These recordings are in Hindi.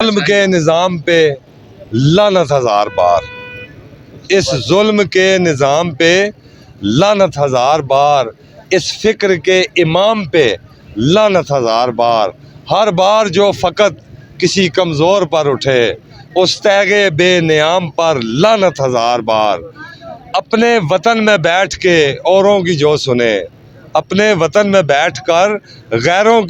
जुल्म के निज़ाम पे लानत हज़ार बार, इस जुल्म के निज़ाम पे लानत हज़ार बार, इस फ़िक्र के इमाम पे लानत हज़ार बार। हर बार जो फ़कत किसी कमज़ोर पर उठे, उस तैगे बेनियाम पर लानत हज़ार बार। अपने वतन में बैठ के औरों की जो सुने, अपने वतन में बैठ कर गैरों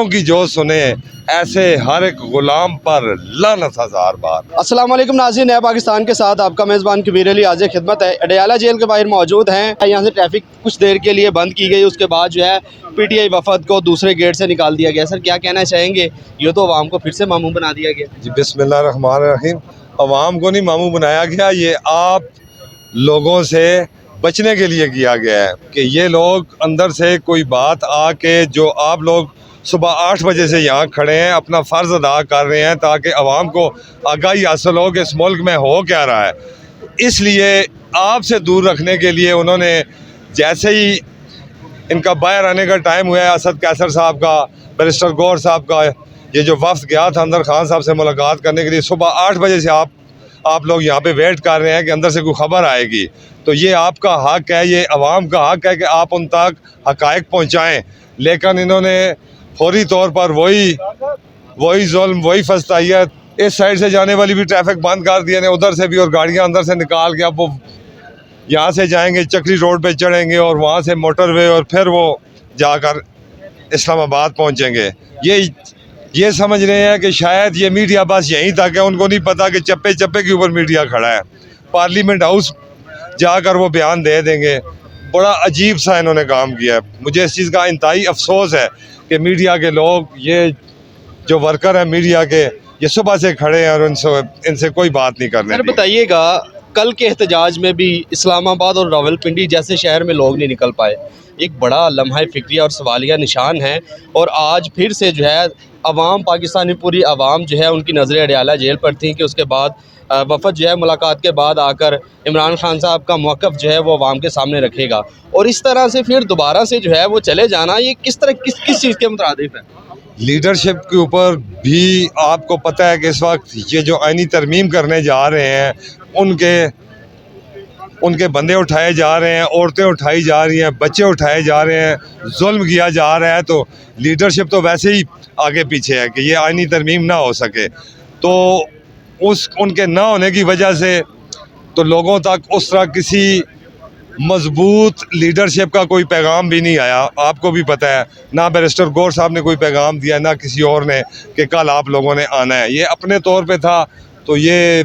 की जो सुने, ऐसे हर एक गुलाम पर लानत हज़ार बार। अस्सलाम वालेकुम नाज़रीन, नया पाकिस्तान के साथ आपका मेज़बान कबीर अली हाज़िर खिदमत है। अडयाला जेल के बाहर मौजूद हैं। यहाँ से ट्रैफिक कुछ देर के लिए बंद की गई, उसके बाद जो है पीटीआई वफद को दूसरे गेट से निकाल दिया गया। सर क्या कहना चाहेंगे, ये तो अवाम को फिर से मामू बना दिया गया? जी बिस्मिल्लाहिर्रहमानिर्रहीम। अवाम को नहीं मामू बनाया गया, ये आप लोगों से बचने के लिए किया गया है कि ये लोग अंदर से कोई बात आके, जो आप लोग सुबह 8 बजे से यहाँ खड़े हैं, अपना फ़र्ज़ अदा कर रहे हैं ताकि आवाम को आगाही हासिल हो कि इस मुल्क में हो क्या रहा है। इसलिए आपसे दूर रखने के लिए उन्होंने, जैसे ही इनका बाहर आने का टाइम हुआ है, असद कैसर साहब का, बैरिस्टर गौहर साहब का, ये जो वफ्द गया था अंदर खान साहब से मुलाकात करने के लिए, सुबह 8 बजे से आप लोग यहाँ पे वेट कर रहे हैं कि अंदर से कोई ख़बर आएगी। तो ये आपका हक़ है, ये अवाम का हक़ है कि आप उन तक हक़ाइक़ पहुँचाएँ। लेकिन इन्होंने फौरी तौर पर वही जुल्म, वही फस्तायत, इस साइड से जाने वाली भी ट्रैफिक बंद कर दिए ने, उधर से भी, और गाड़ियाँ अंदर से निकाल के अब वो यहाँ से जाएंगे, चक्री रोड पे चढ़ेंगे और वहाँ से मोटरवे, और फिर वो जाकर इस्लामाबाद पहुँचेंगे। ये समझ रहे हैं कि शायद ये मीडिया बस यहीं तक है, उनको नहीं पता कि चप्पे चप्पे के ऊपर मीडिया खड़ा है। पार्लियामेंट हाउस जाकर वो बयान दे देंगे। बड़ा अजीब सा इन्होंने काम किया है। मुझे इस चीज़ का इंतहाई अफसोस है कि मीडिया के लोग, ये जो वर्कर हैं मीडिया के, ये सुबह से खड़े हैं और इनसे कोई बात नहीं करने। सर बताइएगा, कल के एहतजाज में भी इस्लामाबाद और रावलपिंडी जैसे शहर में लोग नहीं निकल पाए, एक बड़ा लम्हा फ़िक्रिया और सवालिया निशान है। और आज फिर से जो है अवाम, पाकिस्तानी पूरी अवाम जो है, उनकी नज़रें अडयाला जेल पर थी कि उसके बाद वफद जो है मुलाकात के बाद आकर इमरान खान साहब का मौक़िफ़ जो है वो अवाम के सामने रखेगा, और इस तरह से फिर दोबारा से जो है वो चले जाना, ये किस चीज़ के मुताबिक है? लीडरशिप के ऊपर भी आपको पता है कि इस वक्त ये जो आईनी तरमीम करने जा रहे हैं, उनके बंदे उठाए जा रहे हैं, औरतें उठाई जा रही हैं, बच्चे उठाए जा रहे हैं, जुल्म किया जा रहा है। तो लीडरशिप तो वैसे ही आगे पीछे है कि ये आईनी तरमीम ना हो सके। तो उनके ना होने की वजह से तो लोगों तक उस तरह किसी मजबूत लीडरशिप का कोई पैगाम भी नहीं आया। आपको भी पता है, ना बैरिस्टर गौहर साहब ने कोई पैगाम दिया, ना किसी और ने, कि कल आप लोगों ने आना है। ये अपने तौर पे था, तो ये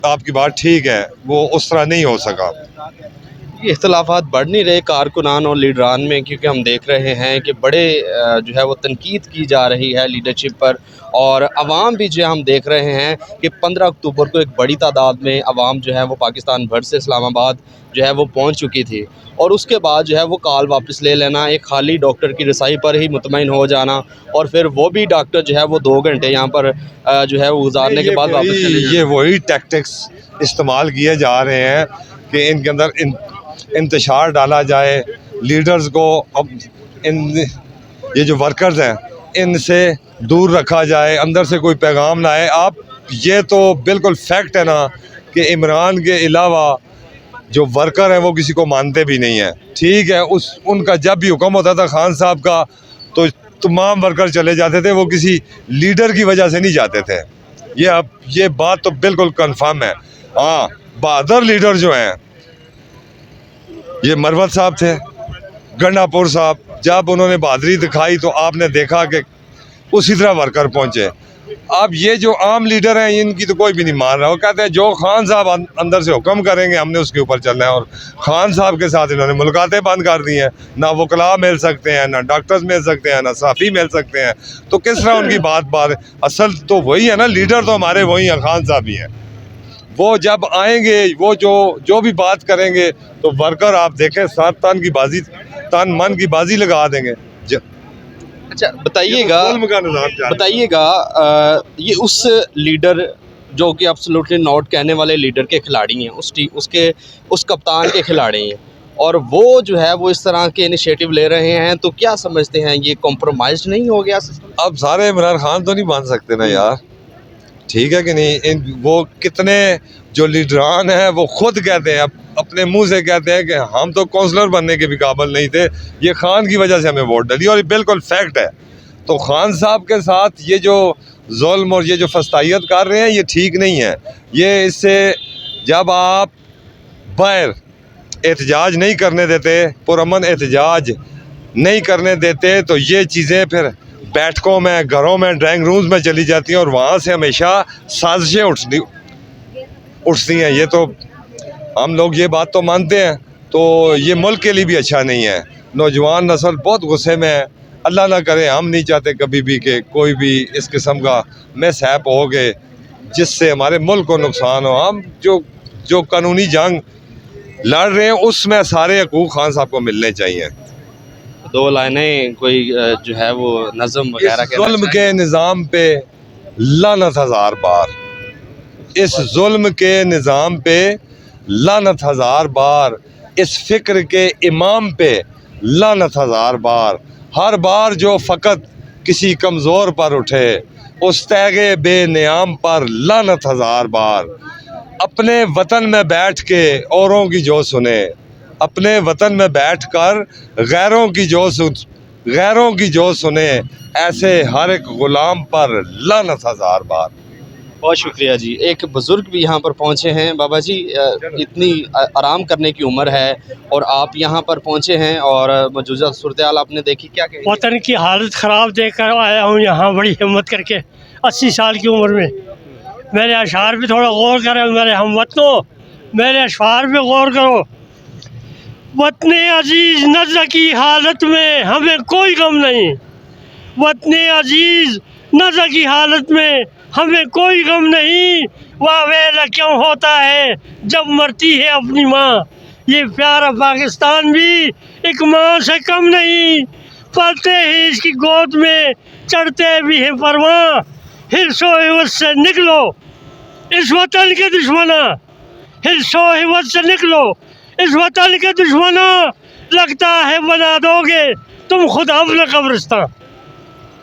आपकी बात ठीक है, वो उस तरह नहीं हो सका। इख्तलाफात बढ़ नहीं रहे कारकुनान और लीडरान में, क्योंकि हम देख रहे हैं कि बड़े जो है वो तनकीद की जा रही है लीडरशिप पर, और अवाम भी जो है हम देख रहे हैं कि 15 अक्टूबर को एक बड़ी तादाद में अवाम जो है वो पाकिस्तान भर से इस्लामाबाद जो है वो पहुंच चुकी थी, और उसके बाद जो है वो कॉल वापस ले लेना, एक खाली डॉक्टर की रसाई पर ही मुतमईन हो जाना, और फिर वो भी डॉक्टर जो है वो 2 घंटे यहाँ पर जो है वो गुजारने के बाद वापस चले जाना। ये वही टैक्टिक्स इस्तेमाल किए जा रहे हैं कि इनके अंदर इंतशार डाला जाए, लीडर्स को, अब ये जो वर्कर्स हैं इनसे दूर रखा जाए, अंदर से कोई पैगाम ना आए। आप, ये तो बिल्कुल फैक्ट है ना कि इमरान के अलावा जो वर्कर हैं वो किसी को मानते भी नहीं हैं। ठीक है, उनका जब भी हुक्म होता था खान साहब का, तो तमाम वर्कर चले जाते थे, वो किसी लीडर की वजह से नहीं जाते थे। ये बात तो बिल्कुल कंफर्म है। हाँ, बहादुर लीडर जो हैं, ये मरवत साहब थे, गंडापुर साहब, जब उन्होंने बहादुरी दिखाई तो आपने देखा कि उसी तरह वर्कर पहुंचे। अब ये जो आम लीडर हैं, इनकी तो कोई भी नहीं मान रहा। वो कहते हैं जो खान साहब अंदर से हुक्म करेंगे हमने उसके ऊपर चलना है, और खान साहब के साथ इन्होंने मुलाकातें बंद कर दी हैं। ना वकला मिल सकते हैं, ना डॉक्टर्स मिल सकते हैं, ना साफ़ी मिल सकते हैं। तो किस तरह उनकी बात असल तो वही है ना, लीडर तो हमारे वही हैं, खान साहब ही हैं। वो जब आएंगे, वो जो भी बात करेंगे, तो वर्कर आप देखें तन मन की बाजी लगा देंगे। अच्छा बताइएगा, ये उस लीडर जो कि एब्सोल्युटली नॉट कहने वाले लीडर के खिलाड़ी हैं, उस कप्तान के खिलाड़ी हैं, और वो जो है वो इस तरह के इनिशिएटिव ले रहे हैं, तो क्या समझते हैं ये कॉम्प्रोमाइज नहीं हो गया सिस्टम? अब सारे इमरान खान तो नहीं मान सकते ना यार, ठीक है कि नहीं। वो कितने जो लीडरान हैं वो खुद कहते हैं, अपने मुंह से कहते हैं कि हम तो काउंसलर बनने के भी काबिल नहीं थे, ये खान की वजह से हमें वोट डाली, और ये बिल्कुल फैक्ट है। तो खान साहब के साथ ये जो जुल्म और ये जो फस्तायत कर रहे हैं ये ठीक नहीं है। ये इससे जब आप बाहर एहतजाज नहीं करने देते, पुरअमन एहतजाज नहीं करने देते, तो ये चीज़ें फिर बैठकों में, घरों में, ड्राइंग रूम्स में चली जाती हैं और वहाँ से हमेशा साजिशें उठती हैं। ये तो हम लोग ये बात तो मानते हैं, तो ये मुल्क के लिए भी अच्छा नहीं है। नौजवान नस्ल बहुत गुस्से में है। अल्लाह ना करे, हम नहीं चाहते कभी भी कि कोई भी इस किस्म का मिसहैप हो गए जिससे हमारे मुल्क को नुकसान हो। हम जो कानूनी जंग लड़ रहे हैं उसमें सारे हकूक़ खान साहब को मिलने चाहिए। दो लाइनें कोई जो है वो नज़म वगैरह इस जुल्म के निज़ाम पे लानत हज़ार बार, इस जुल्म के निज़ाम पे लानत हज़ार बार, इस फ़िक्र के इमाम पे लानत हज़ार बार। हर बार जो फ़कत किसी कमज़ोर पर उठे, उस तैगे बेनियाम पर लानत हज़ार बार। अपने वतन में बैठ के औरों की जो सुने, अपने वतन में बैठकर गैरों की जो सुने, ऐसे हर एक ग़ुलाम पर लानत हज़ार बार। बहुत शुक्रिया जी। एक बुज़ुर्ग भी यहाँ पर पहुँचे हैं। बाबा जी, इतनी आराम करने की उम्र है और आप यहाँ पर पहुँचे हैं और मौजूदा सूरत-ए-हाल आपने देखी, क्या कहेंगे? वतन की हालत ख़राब देख कर आया हूँ यहाँ, बड़ी हिम्मत करके 80 साल की उम्र में। मेरे अशआर पे थोड़ा गौर करें मेरे हमवतनों, मेरे अशआर पे गौर करो। वतने अजीज़ नज़र की हालत में हमें कोई गम नहीं, वतने अजीज़ नज़र की हालत में हमें कोई गम नहीं। वाह वेला क्यों होता है जब मरती है अपनी माँ, ये प्यारा पाकिस्तान भी एक माँ से कम नहीं। पलते ही इसकी गोद में चढ़ते भी हैं परवां, हिर्सो हिवस से निकलो इस वतन के दुश्मना, हिर्सो हिवस से निकलो इस वतन के दुश्मना, लगता है बना दोगे तुम खुद अपना कब्रिस्तान।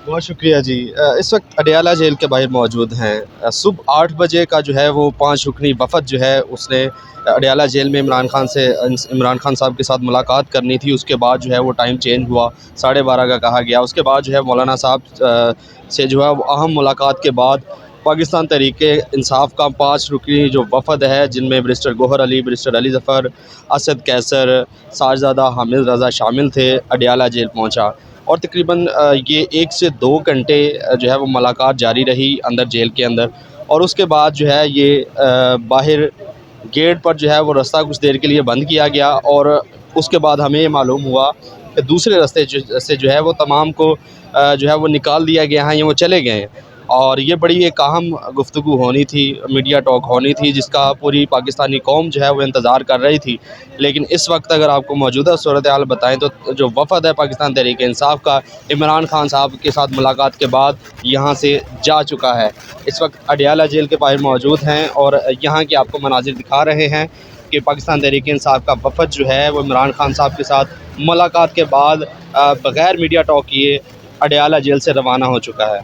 बहुत शुक्रिया जी। इस वक्त अडयाला जेल के बाहर मौजूद हैं। सुबह 8 बजे का जो है वो 5 रुकनी वफ़द जो है उसने अडयाला जेल में इमरान खान साहब के साथ मुलाकात करनी थी। उसके बाद जो है वो टाइम चेंज हुआ, 12:30 का कहा गया। उसके बाद जो है मौलाना साहब से जो है वो अहम मुलाकात के बाद पाकिस्तान तहरीक-ए-इंसाफ का 5 रुकनी जो वफ़द है, जिनमें बैरिस्टर गौहर अली, बैरिस्टर अली ज़फ़र, असद कैसर, साजदा हामिद रज़ा शामिल थे, अडयाला जेल पहुँचा और तकरीबन ये 1 से 2 घंटे जो है वो मुलाकात जारी रही अंदर जेल के अंदर। और उसके बाद जो है ये बाहर गेट पर जो है वो रास्ता कुछ देर के लिए बंद किया गया और उसके बाद हमें ये मालूम हुआ कि दूसरे रास्ते से जो है वो तमाम को जो है वो निकाल दिया गया है या वो चले गए हैं। और ये बड़ी एक अहम गुफ्तगू होनी थी, मीडिया टॉक होनी थी, जिसका पूरी पाकिस्तानी कौम जो है वो इंतज़ार कर रही थी। लेकिन इस वक्त अगर आपको मौजूदा सूरत-ए-हाल बताएं तो जो वफ़द है पाकिस्तान तहरीक-ए-इंसाफ का, इमरान खान साहब के साथ मुलाकात के बाद यहाँ से जा चुका है। इस वक्त अडयाला जेल के बाहर मौजूद हैं और यहाँ के आपको मनाजिर दिखा रहे हैं कि पाकिस्तान तहरीक-ए-इंसाफ का वफ़द जो है वो इमरान खान साहब के साथ मुलाकात के बाद बग़ैर मीडिया टॉक किए अडयाला जेल से रवाना हो चुका है।